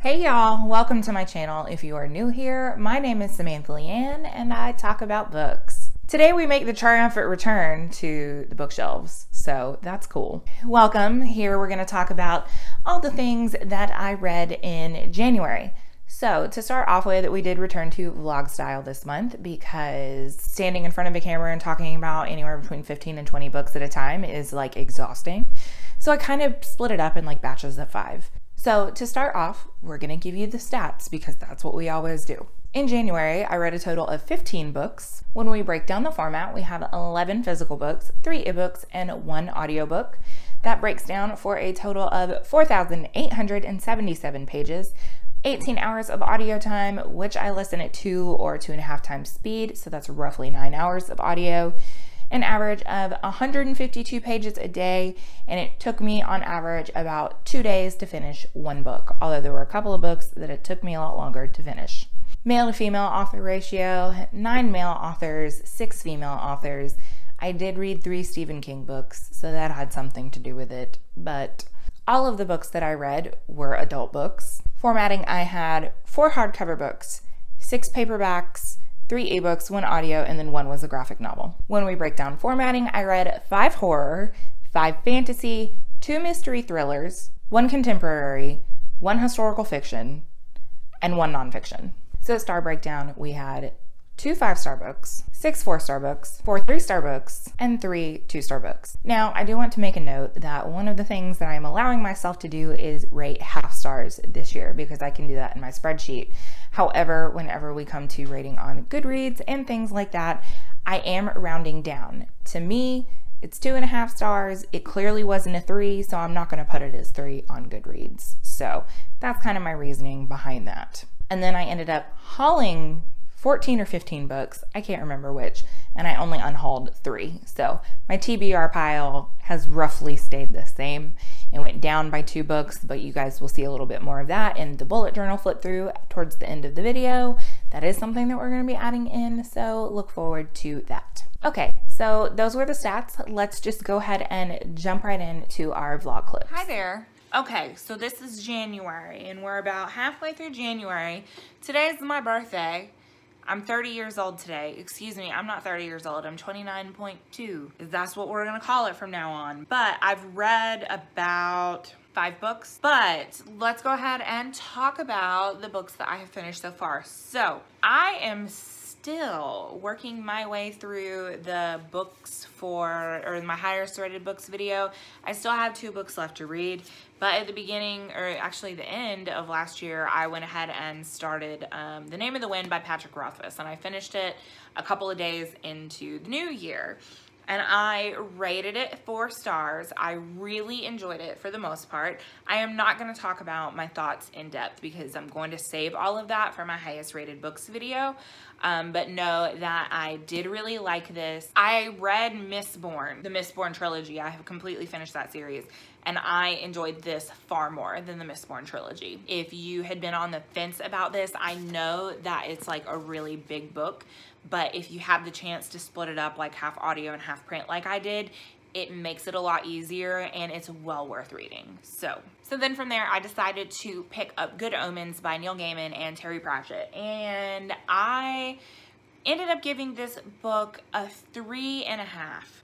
Hey y'all, welcome to my channel. If you are new here, my name is Samantha Leighanne and I talk about books. Today we make the triumphant return to the bookshelves, so that's cool. Welcome. Here we're going to talk about all the things that I read in January. So to start off with, we did return to vlog style this month because standing in front of a camera and talking about anywhere between 15 and 20 books at a time is like exhausting. So I kind of split it up in like batches of 5. So to start off, we're going to give you the stats because that's what we always do. In January, I read a total of 15 books. When we break down the format, we have 11 physical books, 3 ebooks, and 1 audiobook. That breaks down for a total of 4,877 pages, 18 hours of audio time, which I listen at 2 or 2.5 times speed, so that's roughly 9 hours of audio. An average of 152 pages a day, and it took me on average about 2 days to finish one book, although there were a couple of books that it took me a lot longer to finish. Male to female author ratio, 9 male authors, 6 female authors. I did read 3 Stephen King books, so that had something to do with it, but all of the books that I read were adult books. Formatting, I had 4 hardcover books, 6 paperbacks, 3 ebooks, 1 audio, and then 1 was a graphic novel. When we break down formatting, I read 5 horror, 5 fantasy, 2 mystery thrillers, 1 contemporary, 1 historical fiction, and 1 nonfiction. So star breakdown, we had 2 5-star books, 6 4-star books, 4 3-star books, and 3 2-star books. Now, I do want to make a note that one of the things that I'm allowing myself to do is rate half stars this year because I can do that in my spreadsheet. However, whenever we come to rating on Goodreads and things like that, I am rounding down. To me, it's 2.5 stars. It clearly wasn't a 3, so I'm not going to put it as 3 on Goodreads. So that's kind of my reasoning behind that. And then I ended up hauling 14 or 15 books, I can't remember which, and I only unhauled 3. So my TBR pile has roughly stayed the same. It went down by 2 books, but you guys will see a little bit more of that in the bullet journal flip through towards the end of the video. That is something that we're going to be adding in, so look forward to that. Okay, so those were the stats. Let's just go ahead and jump right into our vlog clips. Hi there. Okay, so this is January, and we're about halfway through January. Today's my birthday. I'm 30 years old today. Excuse me, I'm not 30 years old. I'm 29.2. That's what we're gonna call it from now on. But I've read about 5 books. But let's go ahead and talk about the books that I have finished so far. So I am still working my way through the books or my highest rated books video. I still have 2 books left to read, but at the beginning, or actually the end of last year, I went ahead and started The Name of the Wind by Patrick Rothfuss, and I finished it a couple of days into the new year. And I rated it 4 stars. I really enjoyed it for the most part. I am not going to talk about my thoughts in depth because I'm going to save all of that for my highest rated books video. But know that I did really like this. I read Mistborn, the Mistborn trilogy. I have completely finished that series. And I enjoyed this far more than the Mistborn trilogy. If you had been on the fence about this, I know that it's like a really big book. But if you have the chance to split it up like half audio and half print like I did, it makes it a lot easier and it's well worth reading. So then from there, I decided to pick up Good Omens by Neil Gaiman and Terry Pratchett. And I ended up giving this book a 3.5.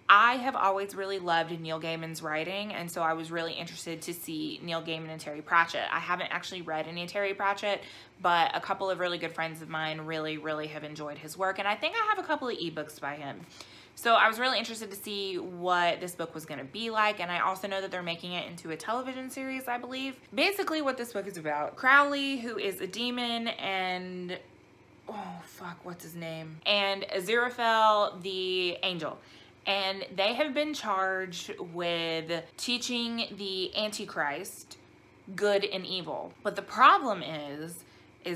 I have always really loved Neil Gaiman's writing, and so I was really interested to see Neil Gaiman and Terry Pratchett. I haven't actually read any Terry Pratchett, but a couple of really good friends of mine really have enjoyed his work, and I think I have a couple of ebooks by him. So I was really interested to see what this book was going to be like, and I also know that they're making it into a television series, I believe. Basically what this book is about, Crowley, who is a demon, and oh fuck, what's his name? And Aziraphale, the angel. And they have been charged with teaching the Antichrist good and evil. But the problem is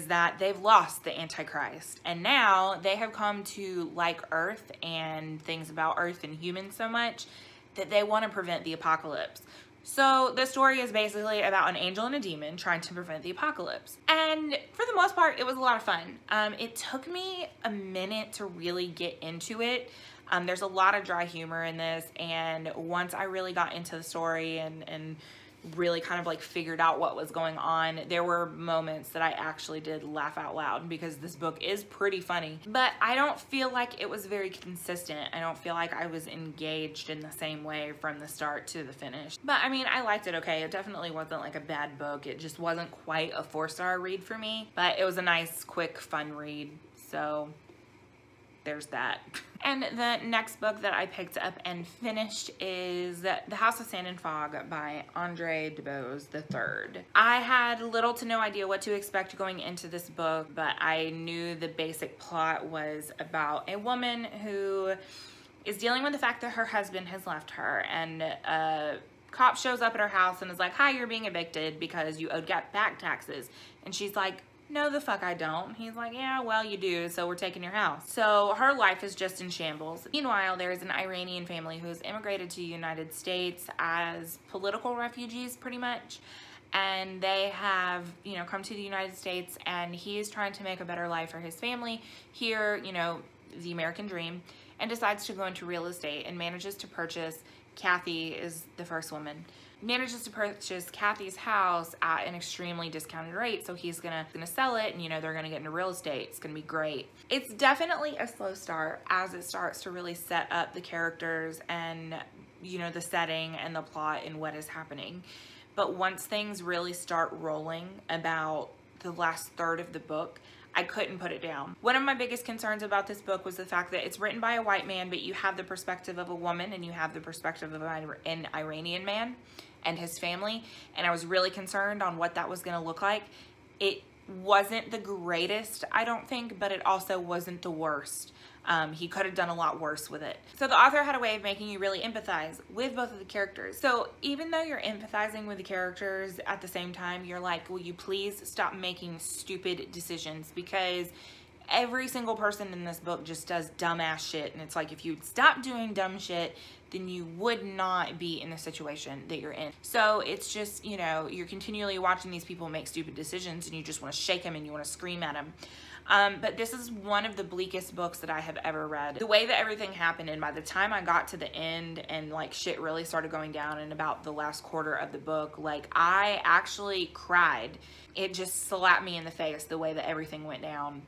that they've lost the Antichrist. And now they have come to like Earth and things about Earth and humans so much that they want to prevent the apocalypse. So the story is basically about an angel and a demon trying to prevent the apocalypse. And for the most part, it was a lot of fun. It took me a minute to really get into it. There's a lot of dry humor in this, and once I really got into the story and really kind of like figured out what was going on, there were moments that I actually did laugh out loud because this book is pretty funny. But I don't feel like it was very consistent. I don't feel like I was engaged in the same way from the start to the finish. But I mean, I liked it okay. It definitely wasn't like a bad book. It just wasn't quite a 4-star read for me, but it was a nice, quick, fun read. So there's that. And the next book that I picked up and finished is The House of Sand and Fog by Andre Dubose III. I had little to no idea what to expect going into this book, but I knew the basic plot was about a woman who is dealing with the fact that her husband has left her, and a cop shows up at her house and is like, "Hi, you're being evicted because you owed back taxes." And she's like, "No, the fuck I don't." He's like, "Yeah, well, you do, so we're taking your house." So her life is just in shambles. Meanwhile, there is an Iranian family who's immigrated to the United States as political refugees, pretty much. And they have, you know, come to the United States, and he is trying to make a better life for his family here, you know, the American dream, and decides to go into real estate and manages to purchase, Kathy is the first woman, manages to purchase Kathy's house at an extremely discounted rate. So he's gonna sell it, and you know, they're gonna get into real estate. It's gonna be great. It's definitely a slow start as it starts to really set up the characters and, you know, the setting and the plot and what is happening. But once things really start rolling about the last third of the book, I couldn't put it down. One of my biggest concerns about this book was the fact that it's written by a white man, but you have the perspective of a woman and you have the perspective of an Iranian man and his family, and I was really concerned on what that was going to look like. It wasn't the greatest, I don't think, but it also wasn't the worst. He could have done a lot worse with it. So the author had a way of making you really empathize with both of the characters. So even though you're empathizing with the characters, at the same time, you're like, will you please stop making stupid decisions? Because every single person in this book just does dumbass shit, and it's like, if you'd stop doing dumb shit, then you would not be in the situation that you're in. So it's just, you know, you're continually watching these people make stupid decisions, and you just want to shake them and you want to scream at them. But this is one of the bleakest books that I have ever read. The way that everything happened, and by the time I got to the end and like shit really started going down in about the last quarter of the book, like I actually cried. It just slapped me in the face the way that everything went down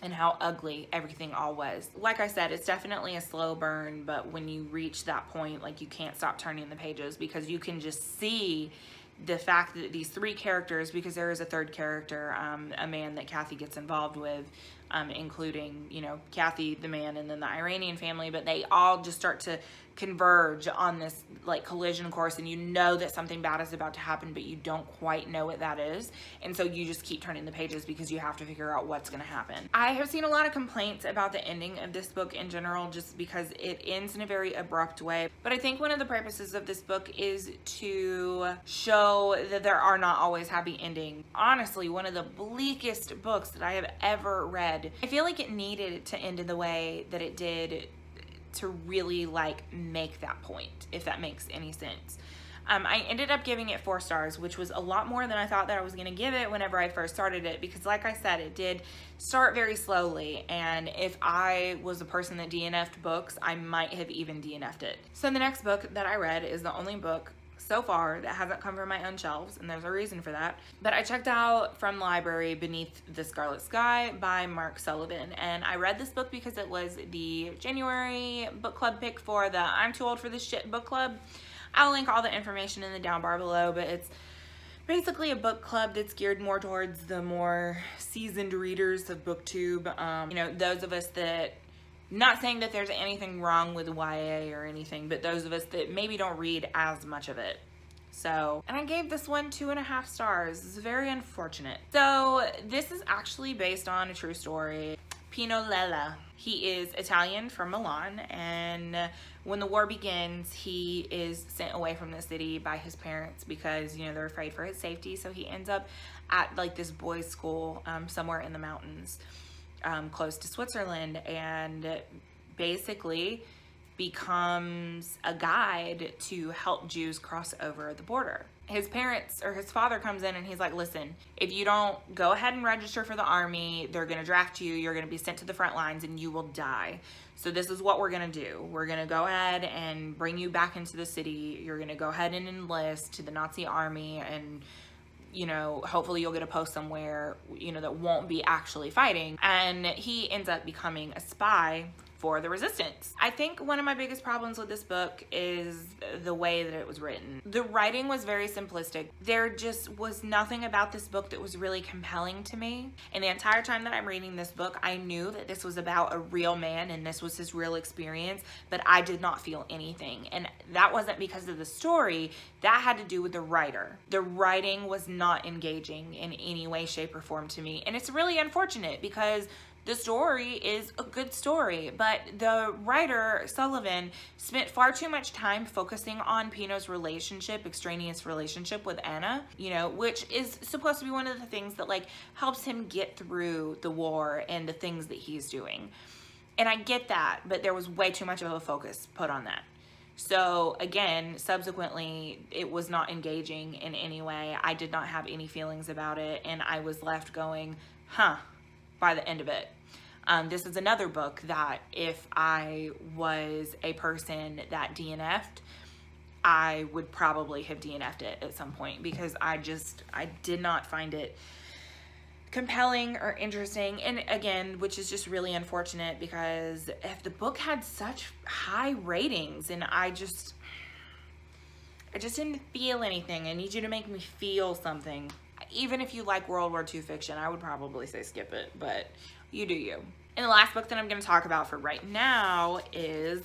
and how ugly everything all was. Like I said, it's definitely a slow burn, but when you reach that point, like you can't stop turning the pages because you can just see the fact that these three characters, because there is a third character, a man that Kathy gets involved with, including, you know, Kathy, the man, and then the Iranian family, but they all just start to converge on this like collision course, and you know that something bad is about to happen, but you don't quite know what that is, and so you just keep turning the pages because you have to figure out what's going to happen. I have seen a lot of complaints about the ending of this book in general, just because it ends in a very abrupt way, but I think one of the purposes of this book is to show that there are not always happy endings. Honestly, one of the bleakest books that I have ever read. I feel like it needed to end in the way that it did to really like make that point, if that makes any sense. I ended up giving it 4 stars, which was a lot more than I thought that I was going to give it whenever I first started it, because like I said, it did start very slowly, and if I was a person that DNF'd books, I might have even DNF'd it. So the next book that I read is the only book so far that hasn't come from my own shelves, and there's a reason for that, but I checked out from the library Beneath the Scarlet Sky by Mark Sullivan, and I read this book because it was the January book club pick for the I'm Too Old for This Shit book club. I'll link all the information in the down bar below, but it's basically a book club that's geared more towards the more seasoned readers of BookTube. You know, those of us that, not saying that there's anything wrong with YA or anything, but those of us that maybe don't read as much of it. So, and I gave this one 2.5 stars. It's very unfortunate. So this is actually based on a true story. Pino Lella, he is Italian from Milan, and when the war begins, he is sent away from the city by his parents because, you know, they're afraid for his safety. So he ends up at like this boys' school somewhere in the mountains, close to Switzerland, and basically becomes a guide to help Jews cross over the border. His parents, or his father, comes in and he's like, listen, if you don't go ahead and register for the army, they're going to draft you, you're going to be sent to the front lines, and you will die. So this is what we're going to do. We're going to go ahead and bring you back into the city. You're going to go ahead and enlist to the Nazi army, and you know, hopefully you'll get a post somewhere, you know, that won't be actually fighting. And he ends up becoming a spy for the resistance. I think one of my biggest problems with this book is the way that it was written. The writing was very simplistic. There just was nothing about this book that was really compelling to me. And the entire time that I'm reading this book, I knew that this was about a real man and this was his real experience, but I did not feel anything. And that wasn't because of the story, that had to do with the writer. The writing was not engaging in any way, shape, or form to me. And it's really unfortunate because the story is a good story, but the writer, Sullivan, spent far too much time focusing on Pino's relationship, extraneous relationship with Anna, you know, which is supposed to be one of the things that like helps him get through the war and the things that he's doing. And I get that, but there was way too much of a focus put on that. So again, subsequently, it was not engaging in any way. I did not have any feelings about it, and I was left going, huh, by the end of it. This is another book that if I was a person that DNF'd, I would probably have DNF'd it at some point because I did not find it compelling or interesting. And again, which is just really unfortunate because if the book had such high ratings and I just didn't feel anything. I need you to make me feel something. Even if you like World War II fiction, I would probably say skip it, but you do you. And the last book that I'm going to talk about for right now is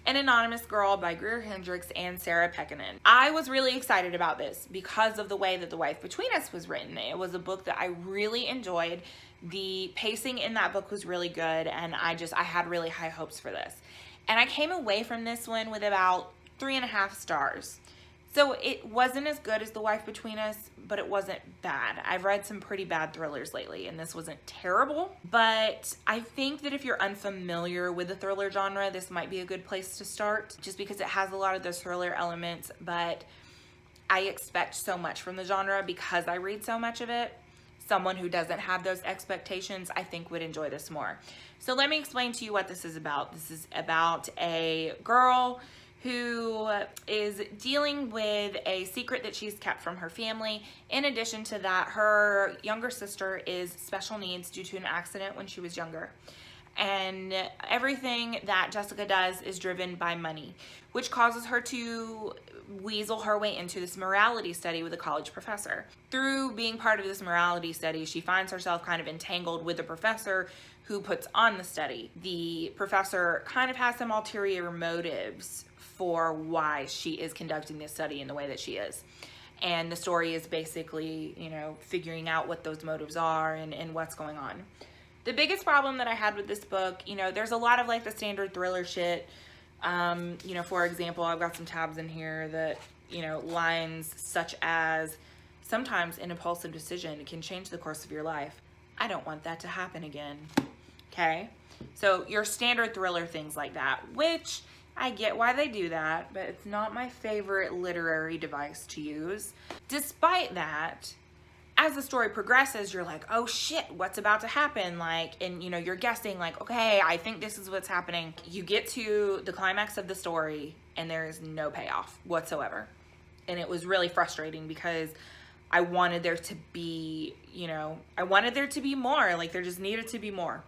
An Anonymous Girl by Greer Hendricks and Sarah Pekkanen. I was really excited about this because of the way that The Wife Between Us was written. It was a book that I really enjoyed. The pacing in that book was really good, and I had really high hopes for this. And I came away from this one with about 3.5 stars. So it wasn't as good as The Wife Between Us, but it wasn't bad. I've read some pretty bad thrillers lately, and this wasn't terrible. But I think that if you're unfamiliar with the thriller genre, this might be a good place to start, just because it has a lot of those thriller elements, but I expect so much from the genre because I read so much of it. Someone who doesn't have those expectations, I think, would enjoy this more. So let me explain to you what this is about. This is about a girl who is dealing with a secret that she's kept from her family. In addition to that, her younger sister is special needs due to an accident when she was younger. And everything that Jessica does is driven by money, which causes her to weasel her way into this morality study with a college professor. Through being part of this morality study, she finds herself kind of entangled with the professor who puts on the study. The professor kind of has some ulterior motives for why she is conducting this study in the way that she is. And the story is basically, you know, figuring out what those motives are and what's going on. The biggest problem that I had with this book, you know, there's a lot of like the standard thriller shit. You know, for example, I've got some tabs in here that, you know, lines such as, sometimes an impulsive decision can change the course of your life. I don't want that to happen again. Okay? So your standard thriller things like that, which I get why they do that, but it's not my favorite literary device to use. Despite that, as the story progresses, you're like, oh shit, what's about to happen? Like, and you know, you're guessing like, okay, I think this is what's happening. You get to the climax of the story and there is no payoff whatsoever. And it was really frustrating because I wanted there to be, you know, I wanted there to be more. Like there just needed to be more.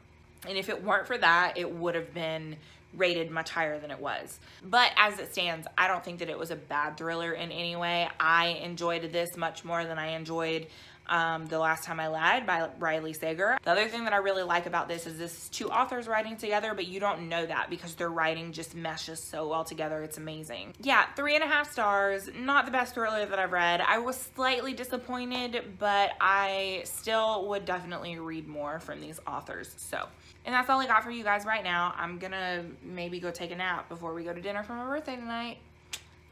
And if it weren't for that, it would have been rated much higher than it was. But as it stands, I don't think that it was a bad thriller in any way. I enjoyed this much more than I enjoyed The Last Time I Lied by Riley Sager. The other thing that I really like about this is two authors writing together, but you don't know that because their writing just meshes so well together. It's amazing. Yeah, 3.5 stars. Not the best thriller that I've read. I was slightly disappointed, but I still would definitely read more from these authors. So, and that's all I got for you guys right now. I'm gonna maybe go take a nap before we go to dinner for my birthday tonight.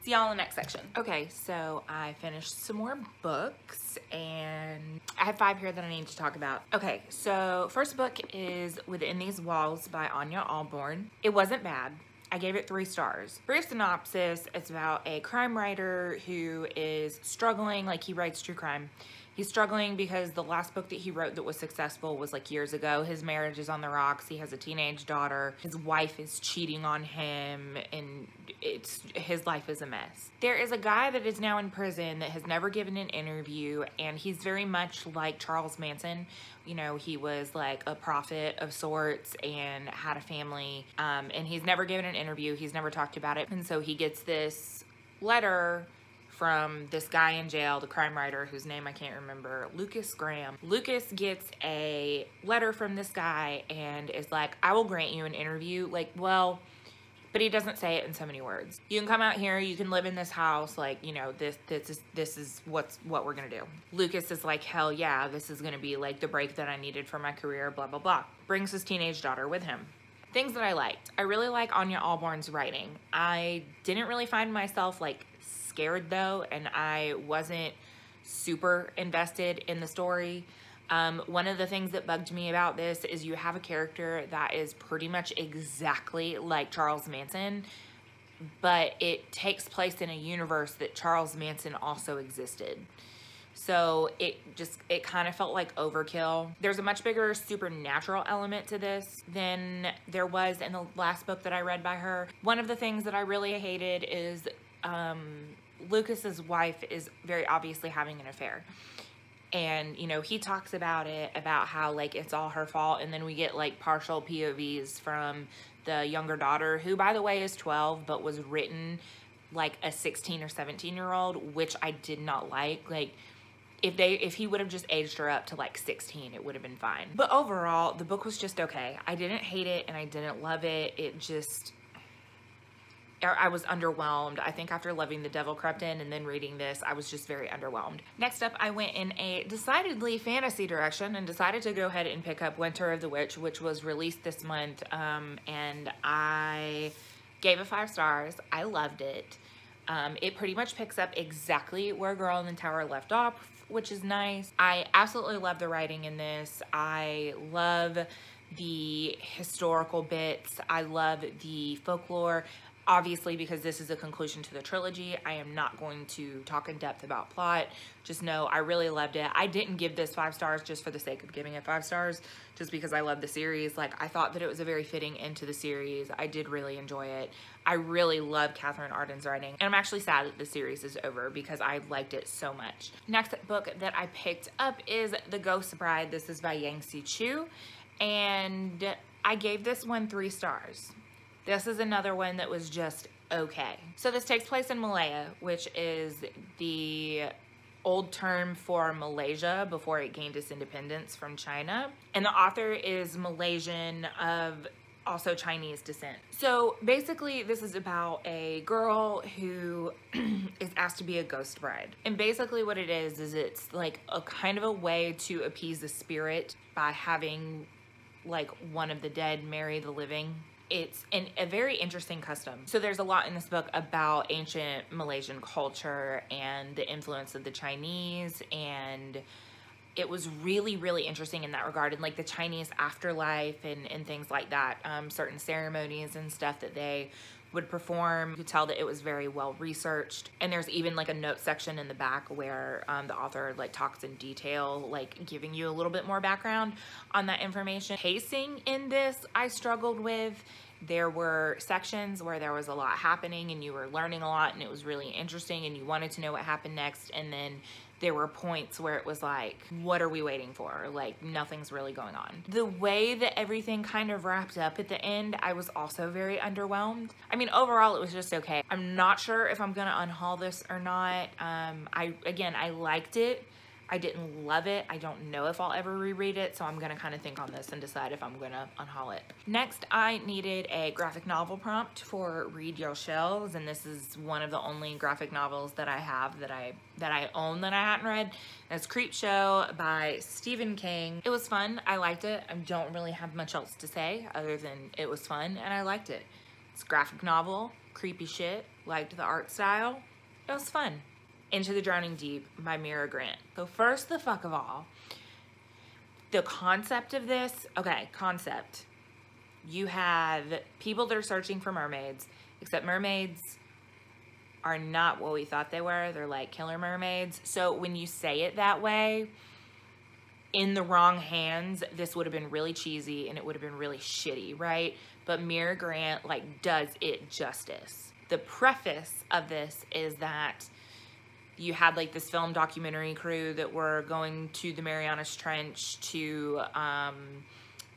See y'all in the next section. Okay, so I finished some more books and I have 5 here that I need to talk about. Okay, so first book is Within These Walls by Anya Alborn. It wasn't bad. I gave it 3 stars. Brief synopsis, it's about a crime writer who is struggling, like he writes true crime. He's struggling because the last book that he wrote that was successful was like years ago. His marriage is on the rocks. He has a teenage daughter. His wife is cheating on him, and his life is a mess. There is a guy that is now in prison that has never given an interview, and he's very much like Charles Manson. You know, he was like a prophet of sorts and had a family, and he's never given an interview. He's never talked about it. And so he gets this letter from this guy in jail, the crime writer whose name I can't remember, Lucas Graham. Lucas gets a letter from this guy and is like, I will grant you an interview. Like, well, but he doesn't say it in so many words. You can come out here, you can live in this house, like, you know, this is what we're gonna do. Lucas is like, hell yeah, this is gonna be like the break that I needed for my career, blah, blah, blah. Brings his teenage daughter with him. Things that I liked. I really like Anya Allborn's writing. I didn't really find myself like scared though, and I wasn't super invested in the story. One of the things that bugged me about this is you have a character that is pretty much exactly like Charles Manson, but it takes place in a universe that Charles Manson also existed. So it kind of felt like overkill. There's a much bigger supernatural element to this than there was in the last book that I read by her. One of the things that I really hated is Lucas's wife is very obviously having an affair. And, you know, he talks about it, about how, like, it's all her fault. And then we get, like, partial POVs from the younger daughter, who, by the way, is 12, but was written like a 16 or 17-year-old, which I did not like. Like, if he would have just aged her up to, like, 16, it would have been fine. But overall, the book was just okay. I didn't hate it, and I didn't love it. It just... I was underwhelmed. I think after loving The Devil Crept In and then reading this, I was just very underwhelmed. Next up, I went in a decidedly fantasy direction and decided to go ahead and pick up Winter of the Witch, which was released this month, and I gave it 5 stars. I loved it. It pretty much picks up exactly where Girl in the Tower left off, which is nice. I absolutely love the writing in this. I love the historical bits. I love the folklore. Obviously, because this is a conclusion to the trilogy, I am not going to talk in depth about plot. Just know I really loved it. I didn't give this 5 stars just for the sake of giving it 5 stars, just because I love the series. Like, I thought that it was a very fitting end to the series. I did really enjoy it. I really love Catherine Arden's writing, and I'm actually sad that the series is over because I liked it so much. Next book that I picked up is The Ghost Bride. This is by Yangtze Chu, and I gave this one 3 stars. This is another one that was just okay. So this takes place in Malaya, which is the old term for Malaysia before it gained its independence from China. And the author is Malaysian of also Chinese descent. So basically this is about a girl who is asked to be a ghost bride. And basically what it is it's like a kind of a way to appease the spirit by having like one of the dead marry the living. It's a very interesting custom. So there's a lot in this book about ancient Malaysian culture and the influence of the Chinese, and it was really, really interesting in that regard, and like the Chinese afterlife and things like that, certain ceremonies and stuff that they would perform. You could tell that it was very well researched, and there's even like a note section in the back where the author like talks in detail, like giving you a little bit more background on that information. Pacing in this I struggled with. There were sections where there was a lot happening and you were learning a lot and it was really interesting and you wanted to know what happened next, and then there were points where it was like, what are we waiting for? Like, nothing's really going on. The way that everything kind of wrapped up at the end, I was also very underwhelmed. I mean, overall, it was just okay. I'm not sure if I'm gonna unhaul this or not. Again, I liked it. I didn't love it. I don't know if I'll ever reread it, so I'm gonna kind of think on this and decide if I'm gonna unhaul it. Next, I needed a graphic novel prompt for Read Your Shelves, and this is one of the only graphic novels that I have that I own that I hadn't read. That's Creepshow by Stephen King. It was fun. I liked it. I don't really have much else to say other than it was fun and I liked it. It's a graphic novel, creepy shit, liked the art style. It was fun. Into the Drowning Deep by Mira Grant. So first the fuck of all, the concept of this, okay, concept. You have people that are searching for mermaids, except mermaids are not what we thought they were. They're like killer mermaids. So when you say it that way, in the wrong hands, this would have been really cheesy and it would have been really shitty, right? But Mira Grant like does it justice. The preface of this is that you had like this film documentary crew that were going to the Marianas Trench to,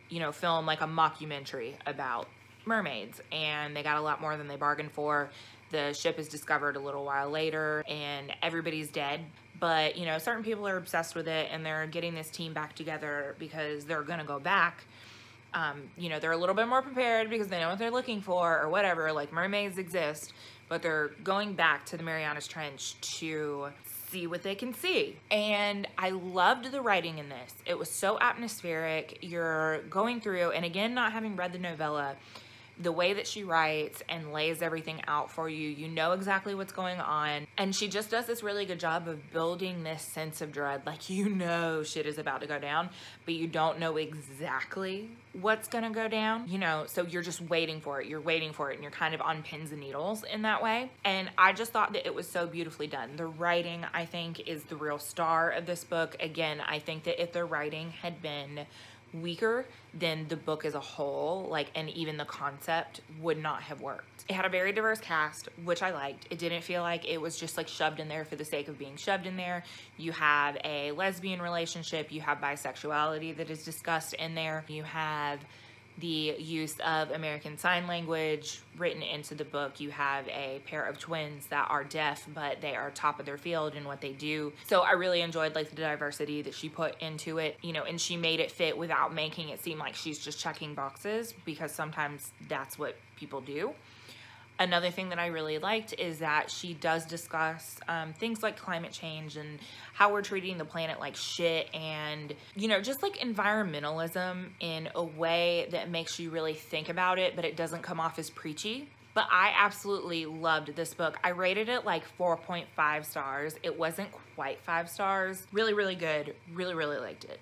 you know, film like a mockumentary about mermaids, and they got a lot more than they bargained for. The ship is discovered a little while later and everybody's dead, but you know, certain people are obsessed with it and they're getting this team back together because they're gonna go back. You know, they're a little bit more prepared because they know what they're looking for or whatever, like mermaids exist, but they're going back to the Marianas Trench to see what they can see. And I loved the writing in this. It was so atmospheric. You're going through, and again, not having read the novella, the way that she writes and lays everything out for you, you know exactly what's going on. And she just does this really good job of building this sense of dread. Like, you know shit is about to go down, but you don't know exactly what's gonna go down, you know, so you're just waiting for it. You're waiting for it and you're kind of on pins and needles in that way. And I just thought that it was so beautifully done. The writing, I think, is the real star of this book. Again, I think that if the writing had been weaker, then the book as a whole, like, and even the concept would not have worked. It had a very diverse cast, which I liked. It didn't feel like it was just like shoved in there for the sake of being shoved in there. You have a lesbian relationship, you have bisexuality that is discussed in there, you have the use of American Sign Language written into the book. You have a pair of twins that are deaf, but they are top of their field in what they do. So I really enjoyed like the diversity that she put into it, you know, and she made it fit without making it seem like she's just checking boxes, because sometimes that's what people do. Another thing that I really liked is that she does discuss things like climate change and how we're treating the planet like shit, and, you know, just like environmentalism in a way that makes you really think about it, but it doesn't come off as preachy. But I absolutely loved this book. I rated it like 4.5 stars. It wasn't quite 5 stars. Really, really good. Really, really liked it.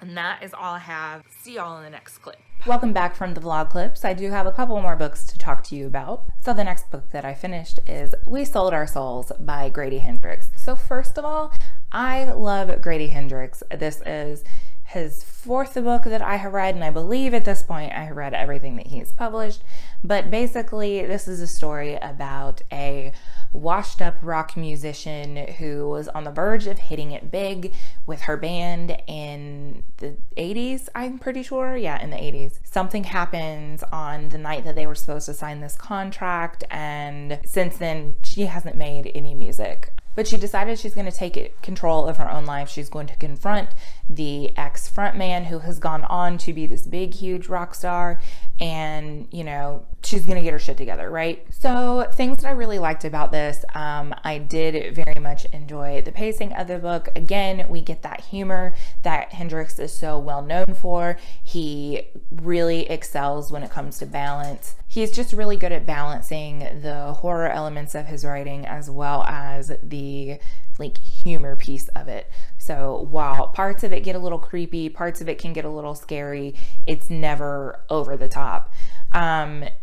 And that is all I have. See y'all in the next clip. Welcome back from the vlog clips. I do have a couple more books to talk to you about. So the next book that I finished is We Sold Our Souls by Grady Hendrix. So first of all, I love Grady Hendrix. This is his 4th book that I have read, and I believe at this point I have read everything that he's published. But basically, this is a story about a washed up rock musician who was on the verge of hitting it big with her band in the 80s, I'm pretty sure. Yeah, in the 80s. Something happens on the night that they were supposed to sign this contract, and since then she hasn't made any music. But she decided she's going to take control of her own life. She's going to confront the ex-frontman who has gone on to be this big, huge rock star. And, you know, she's going to get her shit together, right? So things that I really liked about this, I did very much enjoy the pacing of the book. Again, we get that humor that Hendrix is so well known for. He really excels when it comes to balance. He's just really good at balancing the horror elements of his writing as well as the like humor piece of it. So while parts of it get a little creepy, parts of it can get a little scary, it's never over the top.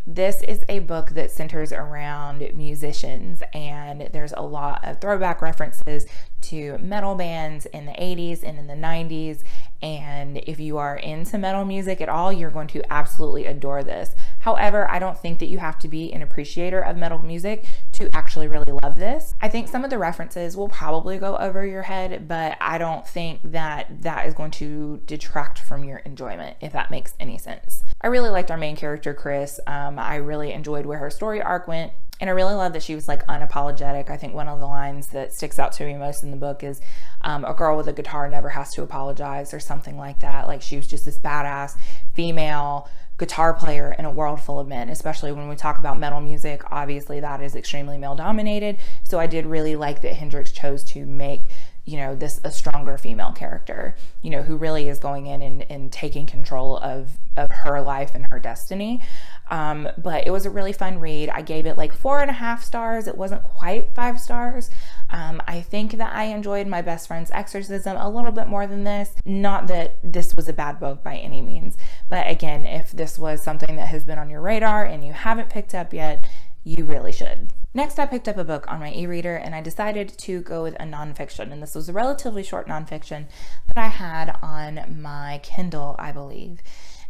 This is a book that centers around musicians, and there's a lot of throwback references to metal bands in the 80s and in the 90s. And if you are into metal music at all, you're going to absolutely adore this. However, I don't think that you have to be an appreciator of metal music to actually really love this. I think some of the references will probably go over your head, but I don't think that that is going to detract from your enjoyment, if that makes any sense. I really liked our main character, Chris. I really enjoyed where her story arc went. And I really love that she was like unapologetic. I think one of the lines that sticks out to me most in the book is a girl with a guitar never has to apologize, or something like that. Like, she was just this badass female guitar player in a world full of men, especially when we talk about metal music. Obviously that is extremely male dominated. So I did really like that Hendrix chose to make you know, a stronger female character, you know, who really is going in and taking control of her life and her destiny. But it was a really fun read. I gave it like 4.5 stars. It wasn't quite 5 stars. I think that I enjoyed My Best Friend's Exorcism a little bit more than this. Not that this was a bad book by any means, but again, if this was something that has been on your radar and you haven't picked up yet, you really should. Next, I picked up a book on my e-reader and I decided to go with a nonfiction. And this was a relatively short nonfiction that I had on my Kindle, I believe.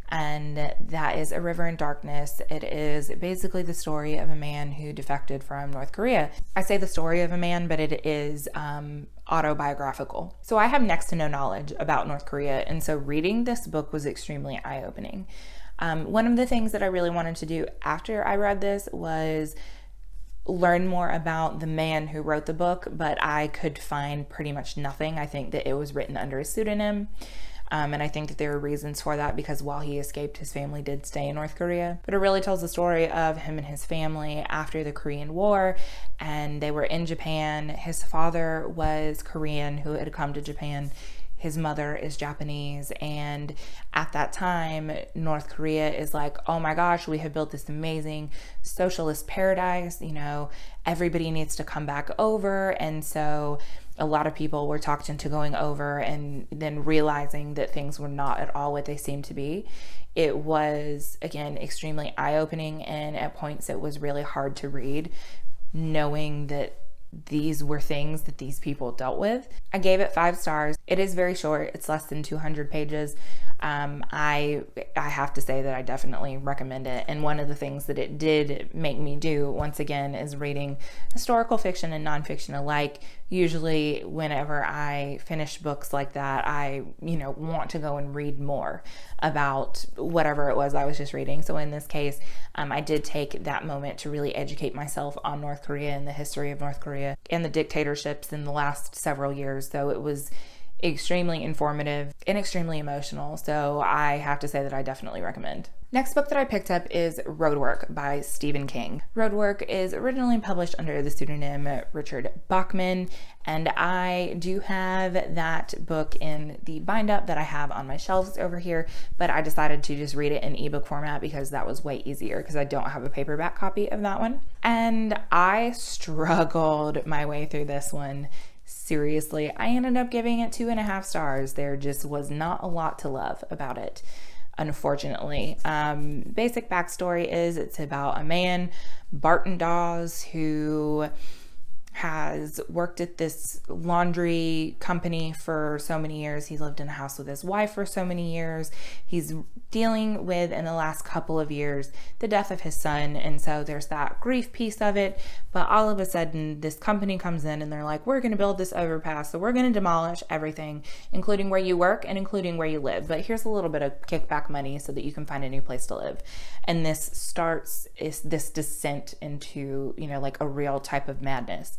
And that is A River in Darkness. It is basically the story of a man who defected from North Korea. I say the story of a man, but it is autobiographical. So I have next to no knowledge about North Korea. And so reading this book was extremely eye-opening. One of the things that I really wanted to do after I read this was learn more about the man who wrote the book, but I could find pretty much nothing. I think that it was written under a pseudonym. And I think that there were reasons for that, because while he escaped, his family did stay in North Korea. But it really tells the story of him and his family after the Korean War, and they were in Japan. His father was Korean who had come to Japan. His mother is Japanese, and at that time, North Korea is like, oh my gosh, we have built this amazing socialist paradise, you know, everybody needs to come back over. And so a lot of people were talked into going over and then realizing that things were not at all what they seemed to be. It was, again, extremely eye-opening, and at points it was really hard to read, knowing that these were things that these people dealt with. I gave it 5 stars. It is very short. It's less than 200 pages. I have to say that I definitely recommend it. And one of the things that it did make me do, once again, is reading historical fiction and nonfiction alike. Usually whenever I finish books like that, I, you know, want to go and read more about whatever it was I was just reading. So in this case, I did take that moment to really educate myself on North Korea and the history of North Korea and the dictatorships in the last several years. So it was extremely informative and extremely emotional. So I have to say that I definitely recommend. Next book that I picked up is Roadwork by Stephen King. Roadwork is originally published under the pseudonym Richard Bachman, and I do have that book in the bind up that I have on my shelves over here, but I decided to just read it in ebook format because that was way easier, because I don't have a paperback copy of that one. And I struggled my way through this one. Seriously, I ended up giving it 2.5 stars. There just was not a lot to love about it, unfortunately. Basic backstory is it's about a man, Barton Dawes, who has worked at this laundry company for so many years. He's lived in a house with his wife for so many years. He's dealing with, in the last couple of years, the death of his son. And so there's that grief piece of it. But all of a sudden, this company comes in and they're like, we're going to build this overpass. So we're going to demolish everything, including where you work and including where you live. But here's a little bit of kickback money so that you can find a new place to live. And this starts this descent into, you know, like a real type of madness.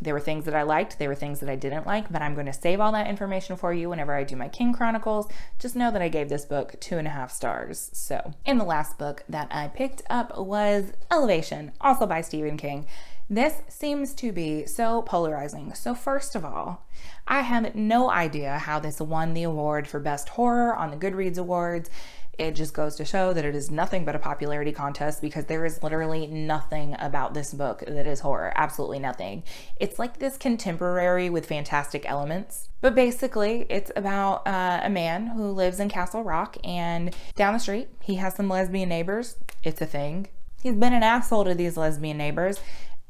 There were things that I liked, there were things that I didn't like, but I'm going to save all that information for you whenever I do my King Chronicles. Just know that I gave this book 2.5 stars. So, and the last book that I picked up was Elevation, also by Stephen King. This seems to be so polarizing. So first of all, I have no idea how this won the award for Best Horror on the Goodreads Awards. It just goes to show that it is nothing but a popularity contest, because there is literally nothing about this book that is horror. Absolutely nothing. It's like this contemporary with fantastic elements. But basically, it's about a man who lives in Castle Rock, and down the street, he has some lesbian neighbors. It's a thing. He's been an asshole to these lesbian neighbors,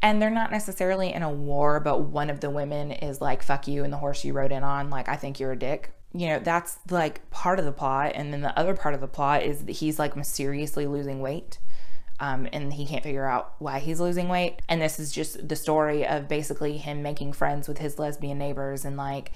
and they're not necessarily in a war, but one of the women is like, fuck you and the horse you rode in on, like, I think you're a dick. You know, that's like part of the plot. And then the other part of the plot is that he's like mysteriously losing weight. And he can't figure out why he's losing weight. And this is just the story of basically him making friends with his lesbian neighbors. And like,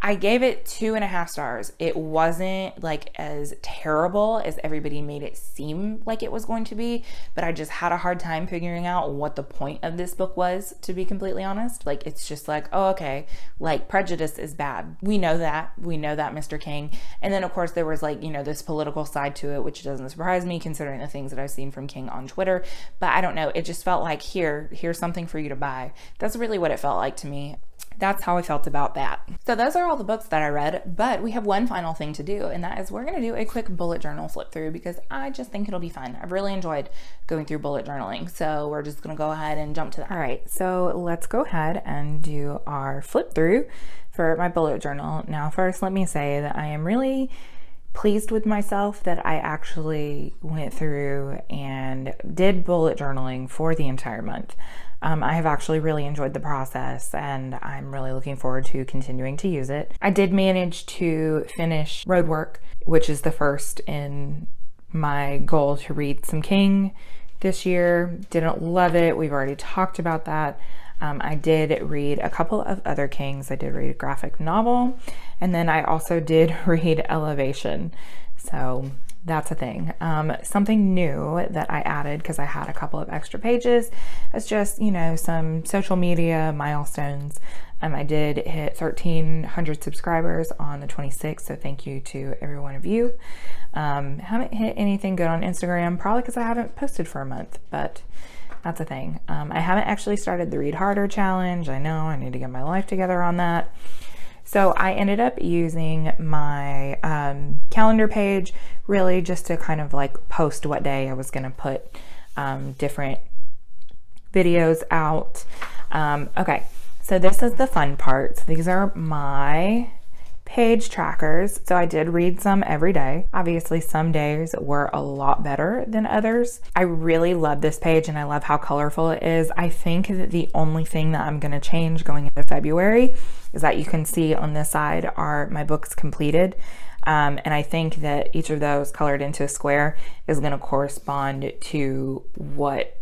I gave it 2.5 stars. It wasn't like as terrible as everybody made it seem like it was going to be, but I just had a hard time figuring out what the point of this book was, to be completely honest. Like, it's just like, oh, okay, like prejudice is bad. We know that, Mr. King. And then of course there was like, you know, this political side to it, which doesn't surprise me considering the things that I've seen from King on Twitter. But I don't know, it just felt like, here's something for you to buy. That's really what it felt like to me. that's how I felt about that. So those are all the books that I read, but we have one final thing to do, and that is we're gonna do a quick bullet journal flip through because I just think it'll be fun. I've really enjoyed going through bullet journaling. So we're just gonna go ahead and jump to that. All right, so let's go ahead and do our flip through for my bullet journal. Now, first, let me say that I am really pleased with myself that I actually went through and did bullet journaling for the entire month. I have actually really enjoyed the process and I'm really looking forward to continuing to use it. I did manage to finish Roadwork, which is the first in my goal to read some King this year. Didn't love it. We've already talked about that. I did read a couple of other Kings. I did read a graphic novel, and then I also did read Elevation. So that's a thing. Something new that I added, because I had a couple of extra pages, is just, you know, some social media milestones. I did hit 1,300 subscribers on the 26th, so thank you to every one of you. Haven't hit anything good on Instagram, probably because I haven't posted for a month, but that's a thing. I haven't actually started the Read Harder challenge. I know I need to get my life together on that. So I ended up using my calendar page really just to kind of like post what day I was going to put different videos out. Okay, so this is the fun part. These are my page trackers. So I did read some every day. Obviously some days were a lot better than others. I really love this page and I love how colorful it is. I think that the only thing that I'm going to change going into February is that you can see on this side are my books completed. And I think that each of those colored into a square is going to correspond to what,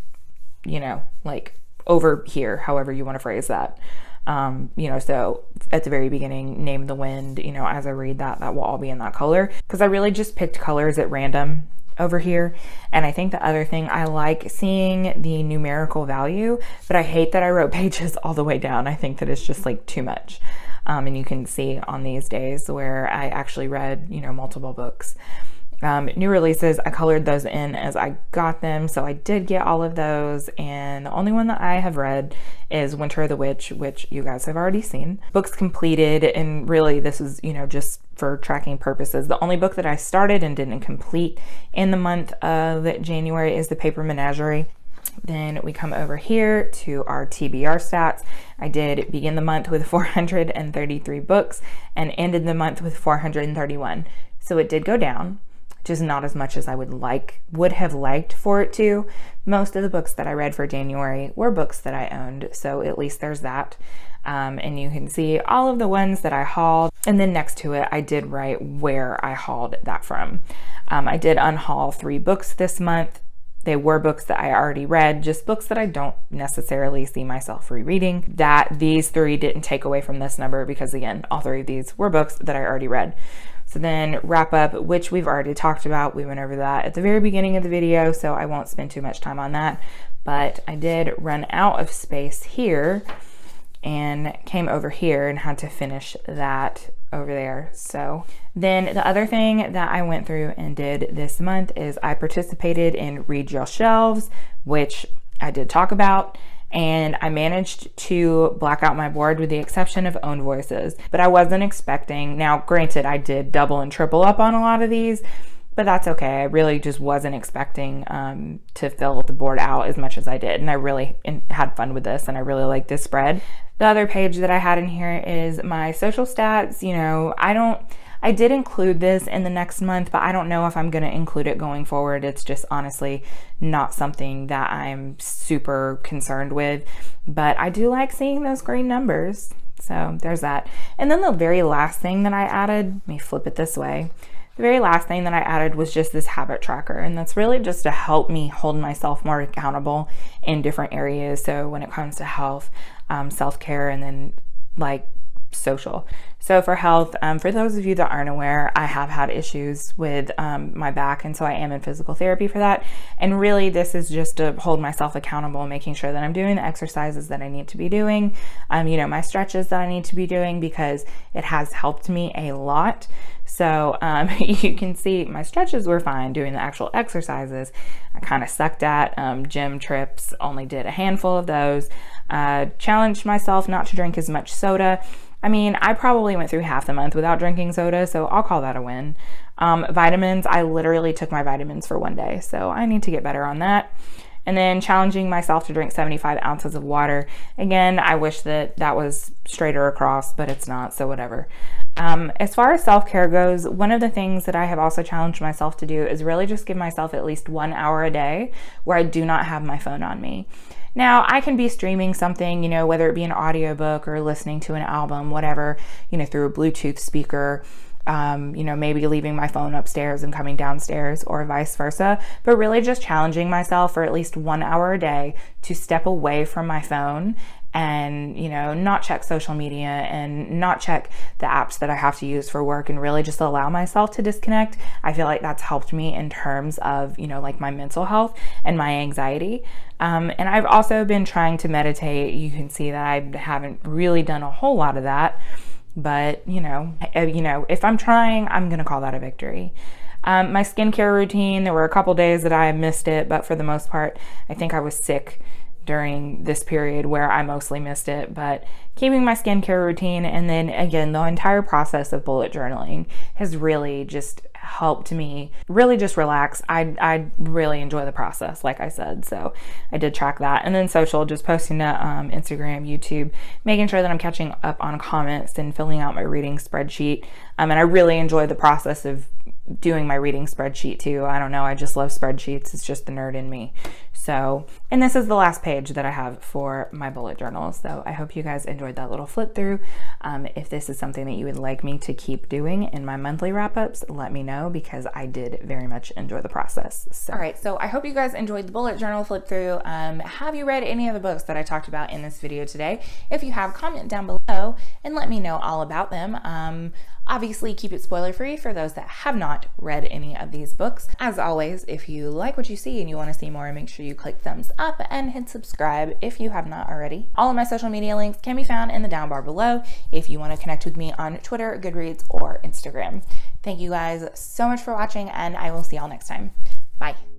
you know, like over here, however you want to phrase that. You know, so at the very beginning, Name the Wind, you know, as I read that, that will all be in that color, because I really just picked colors at random over here. And I think the other thing, I like seeing the numerical value, but I hate that I wrote pages all the way down. I think that it's just like too much. And you can see on these days where I actually read, you know, multiple books. New releases, I colored those in as I got them, so I did get all of those, and the only one that I have read is Winter of the Witch, which you guys have already seen. Books completed, and really this is, you know, just for tracking purposes. The only book that I started and didn't complete in the month of January is The Paper Menagerie. Then we come over here to our TBR stats. I did begin the month with 433 books and ended the month with 431. So it did go down, just not as much as I would have liked for it to. Most of the books that I read for January were books that I owned, so at least there's that. And you can see all of the ones that I hauled, and then next to it I did write where I hauled that from. I did unhaul 3 books this month. They were books that I already read, just books that I don't necessarily see myself rereading. That these 3 didn't take away from this number, because again, all 3 of these were books that I already read. So then wrap up, which we've already talked about. We went over that at the very beginning of the video, so I won't spend too much time on that. But I did run out of space here and came over here and had to finish that over there. So then the other thing that I went through and did this month is I participated in Read Your Shelves, which I did talk about. And I managed to black out my board with the exception of Own Voices, but I wasn't expecting, now granted I did double and triple up on a lot of these, but that's okay. I really just wasn't expecting to fill the board out as much as I did, and I really had fun with this, and I really like this spread. The other page that I had in here is my social stats. You know, I did include this in the next month, but I don't know if I'm going to include it going forward. It's just honestly not something that I'm super concerned with, but I do like seeing those green numbers. So there's that. And then the very last thing that I added, let me flip it this way. The very last thing that I added was just this habit tracker, and that's really just to help me hold myself more accountable in different areas. So when it comes to health, self-care, and then like social. So for health, for those of you that aren't aware, I have had issues with my back, and so I am in physical therapy for that. And really this is just to hold myself accountable, making sure that I'm doing the exercises that I need to be doing, you know, my stretches that I need to be doing, because it has helped me a lot. So you can see my stretches were fine. Doing the actual exercises, I kind of sucked at. Gym trips, only did a handful of those. Challenged myself not to drink as much soda. I mean, I probably went through half the month without drinking soda, so I'll call that a win. Vitamins, I literally took my vitamins for one day, so I need to get better on that. And then challenging myself to drink 75 ounces of water. Again, I wish that that was straighter across, but it's not, so whatever. As far as self-care goes, one of the things that I have also challenged myself to do is really just give myself at least 1 hour a day where I do not have my phone on me. Now, I can be streaming something, you know, whether it be an audiobook or listening to an album, whatever, you know, through a Bluetooth speaker, you know, maybe leaving my phone upstairs and coming downstairs, or vice versa, but really just challenging myself for at least 1 hour a day to step away from my phone and, you know, not check social media and not check the apps that I have to use for work, and really just allow myself to disconnect. I feel like that's helped me in terms of, you know, like my mental health and my anxiety. And I've also been trying to meditate. You can see that I haven't really done a whole lot of that, but you know, if I'm trying, I'm gonna call that a victory. My skincare routine, there were a couple days that I missed it, but for the most part, I think I was sick during this period where I mostly missed it. But keeping my skincare routine, and then again, the entire process of bullet journaling has really just helped me really just relax. I really enjoy the process, like I said, so I did track that. And then social, just posting to Instagram, YouTube, making sure that I'm catching up on comments and filling out my reading spreadsheet. And I really enjoy the process of doing my reading spreadsheet too. I don't know, I just love spreadsheets. It's just the nerd in me. So, and this is the last page that I have for my bullet journal. So I hope you guys enjoyed that little flip through. If this is something that you would like me to keep doing in my monthly wrap-ups, let me know, because I did very much enjoy the process. So. All right, so I hope you guys enjoyed the bullet journal flip through. Have you read any of the books that I talked about in this video today? If you have, comment down below and let me know all about them. Obviously, keep it spoiler free for those that have not read any of these books. As always, if you like what you see and you want to see more, make sure you click thumbs up and hit subscribe if you have not already. All of my social media links can be found in the down bar below if you want to connect with me on Twitter, Goodreads, or Instagram. Thank you guys so much for watching, and I will see y'all next time. Bye.